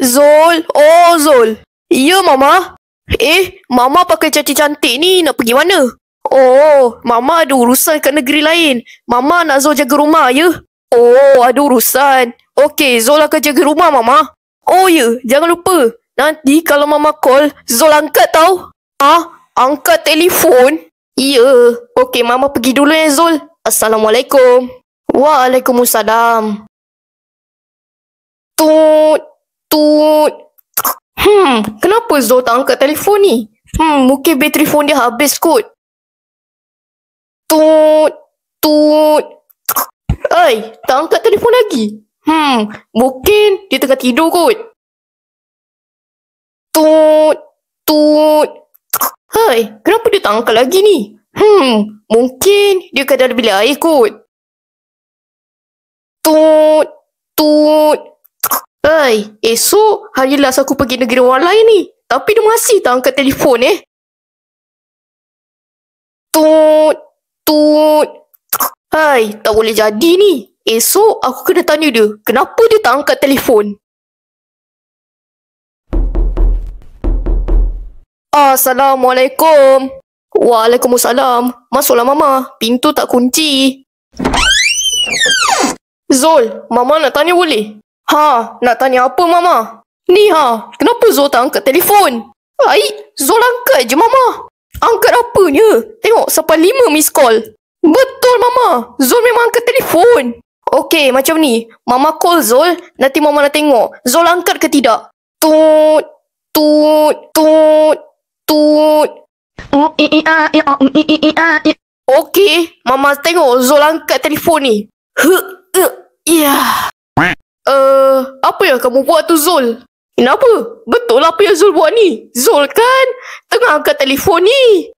Zul. Oh, Zul. Ya, Mama. Mama pakai cantik-cantik ni nak pergi mana? Oh, Mama ada urusan kat negeri lain. Mama nak Zul jaga rumah, ya? Oh, ada urusan. Okey, Zul akan jaga rumah, Mama. Oh, ya. Jangan lupa. Nanti kalau Mama call, Zul angkat tau. Angkat telefon? Ya. Okey, Mama pergi dulu ya, Zul. Assalamualaikum. Waalaikumsalam. Tut. Tut. Kenapa Zul tak angkat telefon ni? Mungkin bateri phone dia habis kot. Tut. Tut. Tak angkat telefon lagi. Mungkin dia tengah tidur kot. Tut. Tut. Kenapa dia tak angkat lagi ni? Mungkin dia kat dalam bilik air kot. Tut. Tut. Esok hari last aku pergi negeri orang lain ni. Tapi dia masih tak angkat telefon Tut. Tut. Tak boleh jadi ni. Esok aku kena tanya dia. Kenapa dia tak angkat telefon? Assalamualaikum. Waalaikumsalam. Masuklah Mama. Pintu tak kunci. Zul, Mama nak tanya boleh? Nak tanya apa Mama? Ni kenapa Zul tak angkat telefon? Zul angkat je Mama. Angkat apanya? Tengok sampai 5 miss call. Betul Mama. Zul memang angkat telefon. Okey, macam ni. Mama call Zul, nanti Mama nak tengok Zul angkat ke tidak. Tut. Tut. Tut. Tut. Okey, Mama tengok Zul angkat telefon ni. Apa yang kamu buat tu Zul? Kenapa? Betul apa yang Zul buat ni? Zul kan tengah angkat telefon ni.